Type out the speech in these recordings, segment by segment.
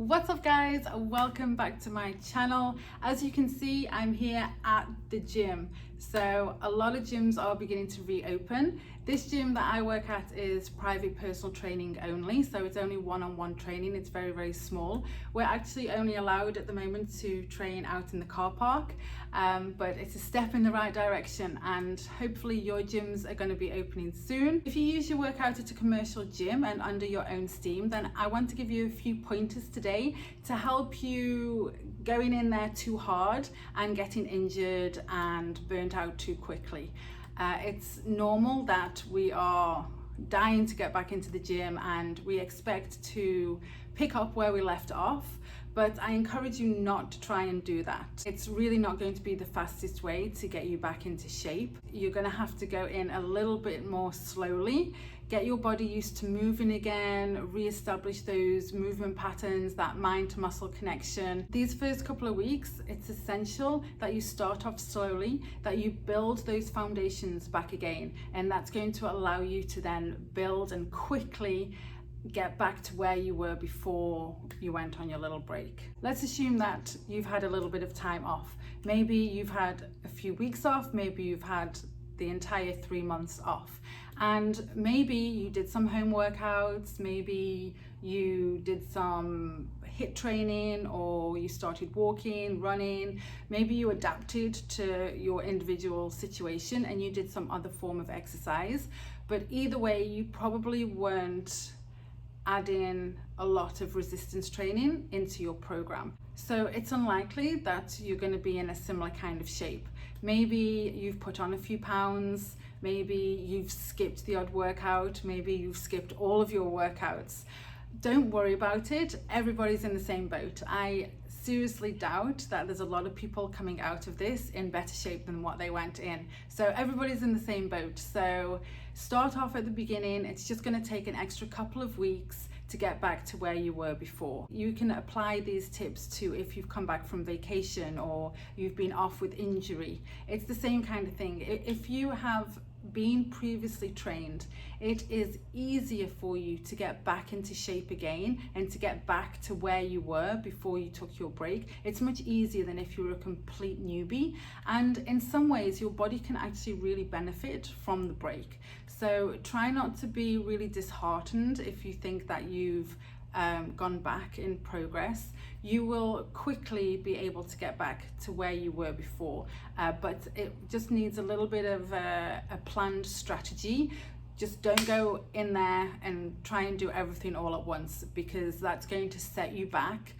What's up guys, welcome back to my channel. As you can see, I'm here at the gym. So a lot of gyms are beginning to reopen. This gym that I work at is private personal training only, so it's only one-on-one training. It's very, very small. We're actually only allowed at the moment to train out in the car park, but it's a step in the right direction, and hopefully your gyms are going to be opening soon. If you use your workout at a commercial gym and under your own steam, then I want to give you a few pointers today to help you going in there too hard and getting injured and burnt out too quickly. It's normal that we are dying to get back into the gym and we expect to pick up where we left off, but I encourage you not to try and do that. It's really not going to be the fastest way to get you back into shape. You're going to have to go in a little bit more slowly, get your body used to moving again, re-establish those movement patterns, that mind to muscle connection. These first couple of weeks, it's essential that you start off slowly, that you build those foundations back again, and that's going to allow you to then build and quickly get back to where you were before you went on your little break. Let's assume that you've had a little bit of time off. Maybe you've had a few weeks off, maybe you've had the entire 3 months off, and maybe you did some home workouts, maybe you did some HIIT training, or you started walking, running, maybe you adapted to your individual situation and you did some other form of exercise. But either way, you probably weren't adding a lot of resistance training into your program. So it's unlikely that you're going to be in a similar kind of shape. Maybe you've put on a few pounds, maybe you've skipped the odd workout, maybe you've skipped all of your workouts. Don't worry about it. Everybody's in the same boat. I seriously doubt that there's a lot of people coming out of this in better shape than what they went in. So everybody's in the same boat. So start off at the beginning. It's just going to take an extra couple of weeks to get back to where you were before. You can apply these tips to if you've come back from vacation or you've been off with injury. It's the same kind of thing. If you have been previously trained, it is easier for you to get back into shape again and to get back to where you were before you took your break. It's much easier than if you were a complete newbie, and in some ways your body can actually really benefit from the break. So try not to be really disheartened if you think that you've gone back in progress. You will quickly be able to get back to where you were before, but it just needs a little bit of a planned strategy. Just don't go in there and try and do everything all at once, because that's going to set you back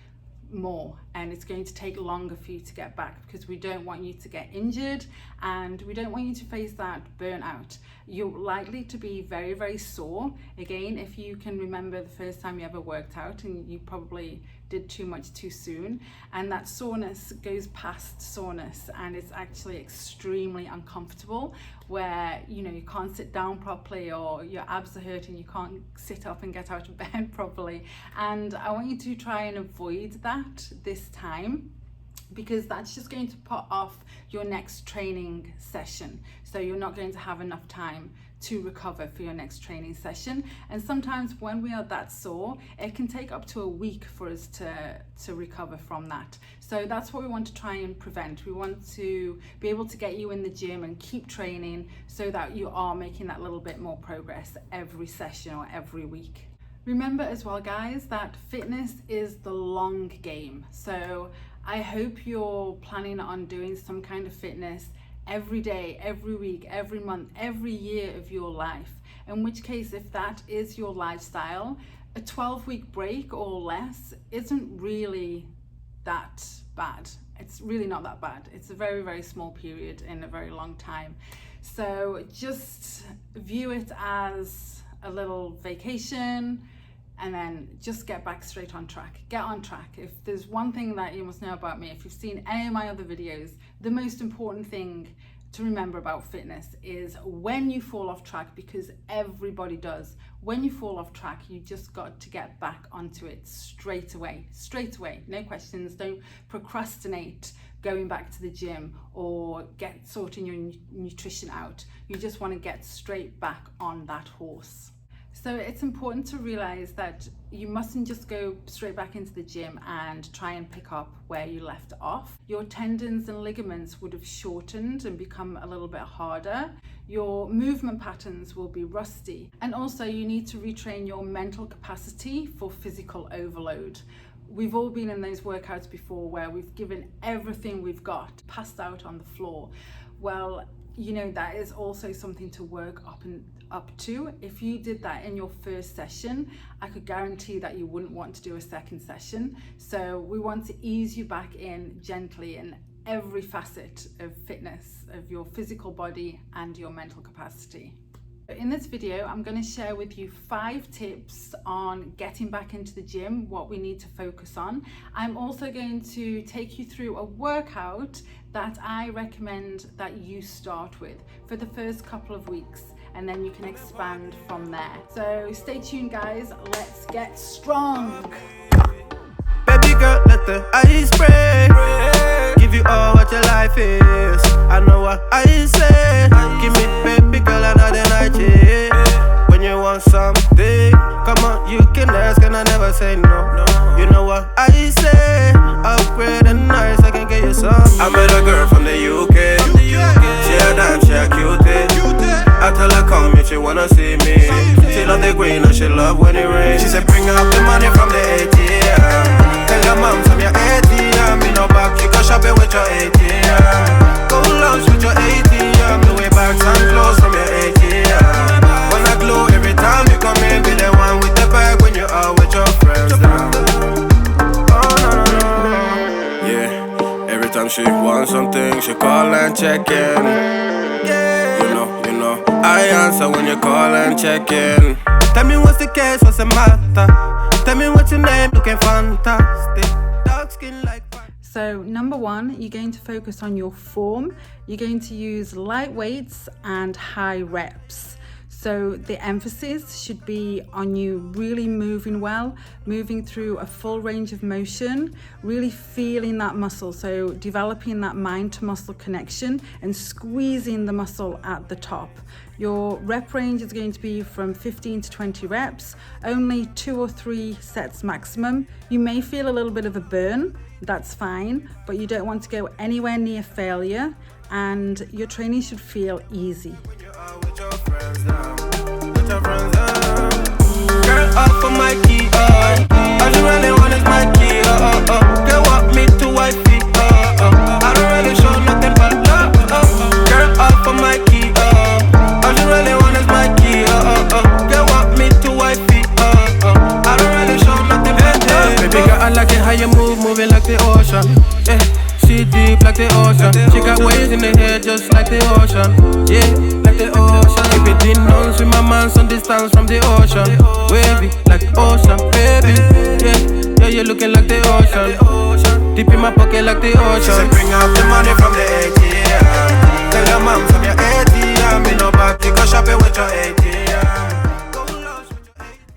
more and it's going to take longer for you to get back, because we don't want you to get injured and we don't want you to face that burnout. You're likely to be very, very sore. Again, if you can remember the first time you ever worked out and you probably did too much too soon, and that soreness goes past soreness and it's actually extremely uncomfortable, where you can't sit down properly, or your abs are hurting, you can't sit up and get out of bed properly. And I want you to try and avoid that this time, because that's just going to put off your next training session. So you're not going to have enough time to recover for your next training session. And sometimes when we are that sore, it can take up to a week for us to recover from that. So that's what we want to try and prevent. We want to be able to get you in the gym and keep training so that you are making that little bit more progress every session or every week. Remember as well, guys, that fitness is the long game. So I hope you're planning on doing some kind of fitness every day, every week, every month, every year of your life. In which case, if that is your lifestyle, a 12-week break or less isn't really that bad. It's really not that bad. It's a very, very small period in a very long time. So just view it as a little vacation, and then just get back straight on track. Get on track. If there's one thing that you must know about me, if you've seen any of my other videos, the most important thing to remember about fitness is when you fall off track, because everybody does. When you fall off track, you just got to get back onto it straight away, no questions. Don't procrastinate going back to the gym or sorting your nutrition out. You just want to get straight back on that horse. So it's important to realize that you mustn't just go straight back into the gym and try and pick up where you left off. Your tendons and ligaments would have shortened and become a little bit harder. Your movement patterns will be rusty. And also you need to retrain your mental capacity for physical overload. We've all been in those workouts before where we've given everything we've got, passed out on the floor. Well, you know, that is also something to work up to. If you did that in your first session, I could guarantee that you wouldn't want to do a second session. So we want to ease you back in gently in every facet of fitness, of your physical body and your mental capacity. In this video, I'm going to share with you 5 tips on getting back into the gym, what we need to focus on. I'm also going to take you through a workout that I recommend that you start with for the first couple of weeks, and then you can expand from there. So stay tuned, guys. Let's get strong. Baby girl, let the ice break. Give you all what your life is. I know what I say. Give me, baby girl, another night, yeah. When you want something, come on, you can ask and I never say no. You know what I say. Upgrade and nice, I can get you some. I met a girl from the UK. She a dime, she a cutie. I tell her come if she wanna see me. She love the green and she love when it rains. She said bring up the money from the ATM. Tell your mom from your ATM. Me no back, you go shopping with your ATM. Go lunch with your ATM. The way back and clothes from your ATM. When I glow every time you come in, be the one with the bag when you are with your friends now. Oh no no no. Yeah, every time she wants something, she call and check in. You know, I answer when you call and check in. Tell me what's the case, what's the matter? Tell me what's your name, looking fantastic. Dark skin like fire. So number 1, you're going to focus on your form. You're going to use light weights and high reps. So the emphasis should be on you really moving well, moving through a full range of motion, really feeling that muscle. So developing that mind to muscle connection and squeezing the muscle at the top. Your rep range is going to be from 15 to 20 reps, only 2 or 3 sets maximum. You may feel a little bit of a burn, that's fine, but you don't want to go anywhere near failure, and your training should feel easy. Girl, up for my key, all you really want is my key, Girl, want me to wifey, I don't really show nothing but love, Girl, up for my key, all you really want is my key, Girl, want me to wifey, I don't really show nothing but love. Baby girl, I like it how you move, moving like the ocean, yeah. She deep like the ocean. She got waves in the hair just like the ocean. Yeah, like the ocean. Keep it in nose with my man some distance from the ocean. Wavy like ocean, baby. Yeah, you're looking like the ocean. Deep in my pocket like the ocean. She said bring out the money from the ATM. Tell your mom from your ATM. Me no back, you go shopping with your ATM.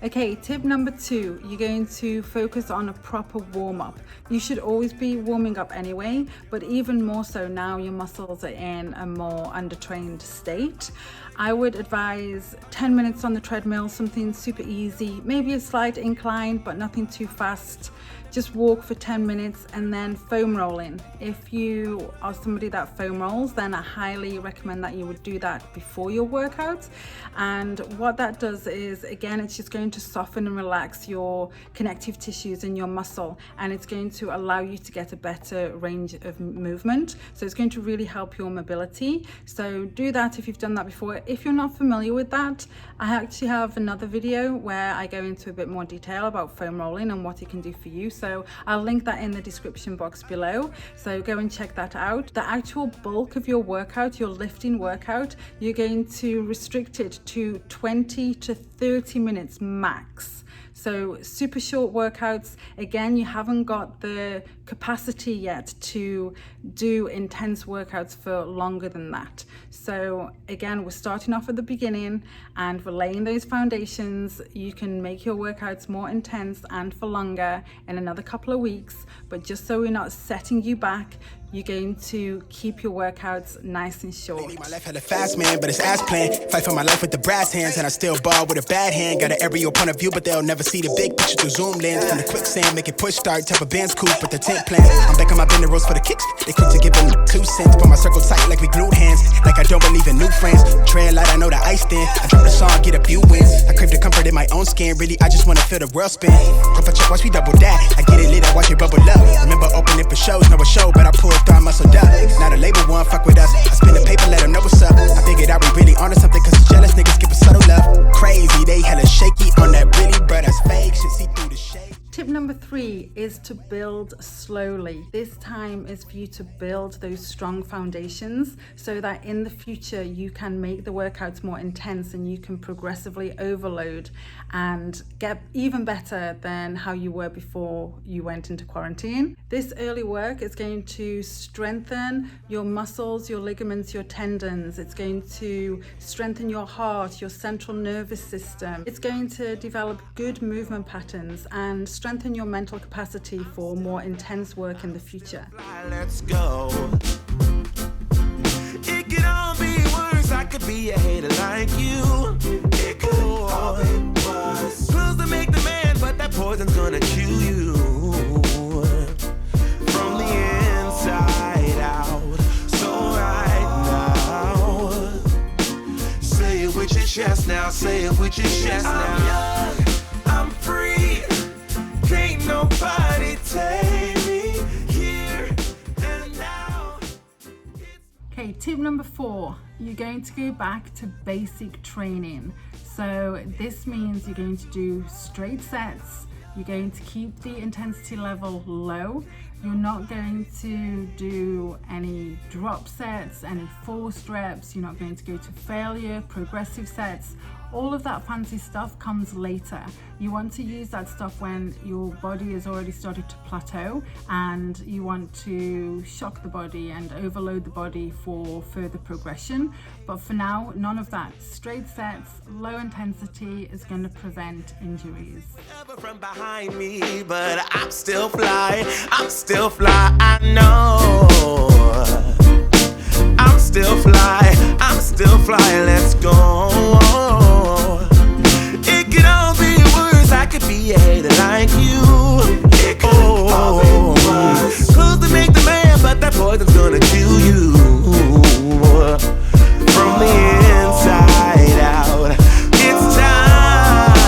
Okay, tip number 2, you're going to focus on a proper warm-up. You should always be warming up anyway, but even more so now your muscles are in a more undertrained state. I would advise 10 minutes on the treadmill, something super easy, maybe a slight incline, but nothing too fast. Just walk for 10 minutes and then foam rolling. If you are somebody that foam rolls, then I highly recommend that you would do that before your workout. And what that does is, again, it's just going to soften and relax your connective tissues in your muscle, and it's going to allow you to get a better range of movement. So it's going to really help your mobility. So do that if you've done that before. If you're not familiar with that, I actually have another video where I go into a bit more detail about foam rolling and what it can do for you. So I'll link that in the description box below. So go and check that out. The actual bulk of your workout, your lifting workout, you're going to restrict it to 20 to 30 minutes max. So super short workouts. Again, you haven't got the capacity yet to do intense workouts for longer than that. So again, we're starting off at the beginning and we're laying those foundations. You can make your workouts more intense and for longer in another couple of weeks, but just so we're not setting you back, you're going to keep your workouts nice and short. My life had a fast man, but it's as planned. Fight for my life with the brass hands, and I still ball with a bad hand. Got an aerial point of view, but they'll never see the big picture through zoom lens. From the quicksand, make it push start, type of band's coupe with the tent plan. I'm back on my bender rolls for the kicks. They quick to give them 2 cents. Put my circle tight like we glued hands. Like I don't believe in new friends. Trail light, I know the ice thin. I drop the song, get a few wins. I crave the comfort in my own skin. Really, I just wanna feel the world spin. Drop a check, watch me double that. I get it lit, I watch it bubble up. Remember opening for shows, know a show, but I pulled through, I muscled up. Now the label one fuck with us. I spin the paper, let them know what's up. I figured out we really onto something, cause the jealous niggas give a subtle love. Crazy, they hella shaky on that really, but that's fake. Shit see through the shade. Tip number 3 is to build slowly. This time is for you to build those strong foundations so that in the future you can make the workouts more intense and you can progressively overload and get even better than how you were before you went into quarantine. This early work is going to strengthen your muscles, your ligaments, your tendons. It's going to strengthen your heart, your central nervous system. It's going to develop good movement patterns and strengthen your mental capacity for more intense work in the future. Let's go. It could all be worse. I could be a hater like you. It could all be worse. Pills to make the man, but that poison's gonna chew you from the inside out. So right now, say it with your chest now. Say it with your chest now. I'm young, I'm free. Can't nobody take me here and now. Okay, tip number 4, you're going to go back to basic training. So this means you're going to do straight sets, you're going to keep the intensity level low, you're not going to do any drop sets, any forced reps, you're not going to go to failure, progressive sets. All of that fancy stuff comes later. You want to use that stuff when your body has already started to plateau and you want to shock the body and overload the body for further progression. But for now, none of that. Straight sets, low intensity is going to prevent injuries. From behind me, but I'm still fly. I'm still fly. I know. I'm still fly. I'm still fly. Let's go. It could all be worse. I could be a hater like you. It could all be worse. Clothes to make the man, but that poison's gonna kill you from the inside out. It's time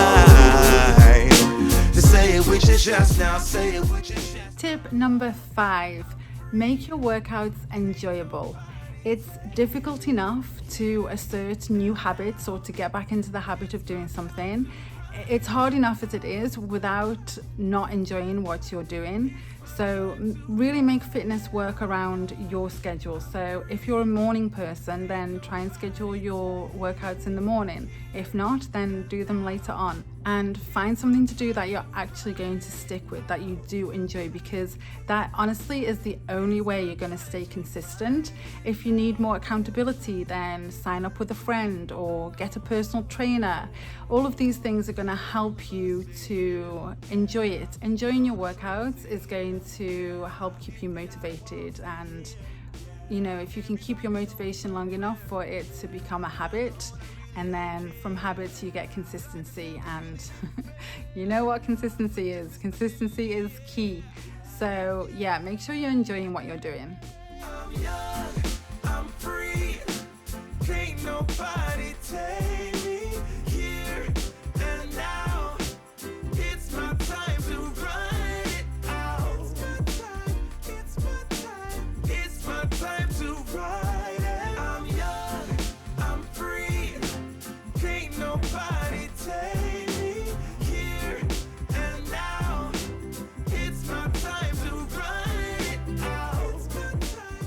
to say it with your chest now. Say it with your chest. Tip number 5, make your workouts enjoyable. It's difficult enough to assert new habits or to get back into the habit of doing something. It's hard enough as it is without not enjoying what you're doing. So really make fitness work around your schedule. So if you're a morning person, then try and schedule your workouts in the morning. If not, then do them later on. And find something to do that you're actually going to stick with, that you do enjoy, because that honestly is the only way you're going to stay consistent. If you need more accountability, then sign up with a friend or get a personal trainer. All of these things are going to help you to enjoy it. Enjoying your workouts is going to help keep you motivated, and if you can keep your motivation long enough for it to become a habit, and then from habits you get consistency, and you know what consistency is. Consistency is key. So yeah, make sure you're enjoying what you're doing. I'm young, I'm free. Can't nobody take me here and now. It's my time to run it out. It's my time. It's my time to ride it. I'm young, I'm free. Can't nobody take me here and now. It's my time to run it out. It's my time.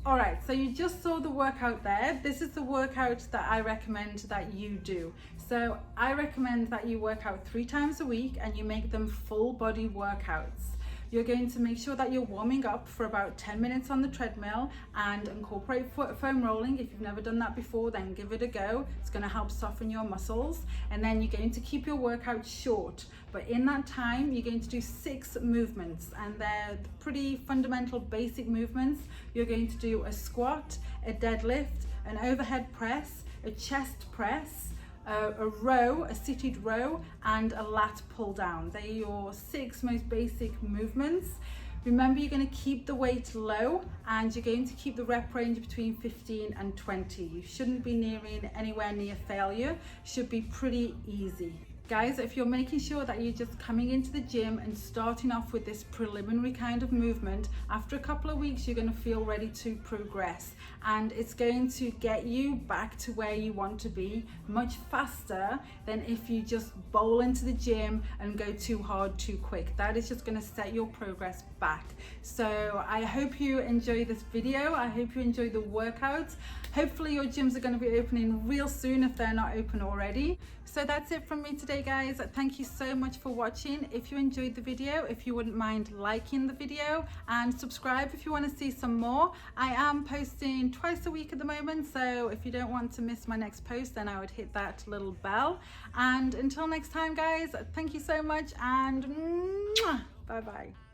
All right, so you just saw the workout there. This is the workout that I recommend that you do. So I recommend that you work out 3 times a week and you make them full body workouts. you're going to make sure that you're warming up for about 10 minutes on the treadmill and incorporate foam rolling. If you've never done that before, then give it a go. It's going to help soften your muscles. And then you're going to keep your workout short, but in that time you're going to do 6 movements, and they're pretty fundamental basic movements. You're going to do a squat, a deadlift, an overhead press, a chest press, a row, a seated row, and a lat pull down. They're your 6 most basic movements. Remember, you're going to keep the weight low and you're going to keep the rep range between 15 and 20. You shouldn't be nearing anywhere near failure. Should be pretty easy. Guys, if you're making sure that you're just coming into the gym and starting off with this preliminary kind of movement, after a couple of weeks you're going to feel ready to progress, and it's going to get you back to where you want to be much faster than if you just bowl into the gym and go too hard too quick. That is just going to set your progress back. So I hope you enjoy this video. I hope you enjoy the workouts. Hopefully your gyms are going to be opening real soon if they're not open already. So that's it from me today, guys. Thank you so much for watching. If you enjoyed the video, if you wouldn't mind liking the video and subscribe if you want to see some more. I am posting twice a week at the moment, so if you don't want to miss my next post, then I would hit that little bell. And until next time, guys, thank you so much, and bye bye.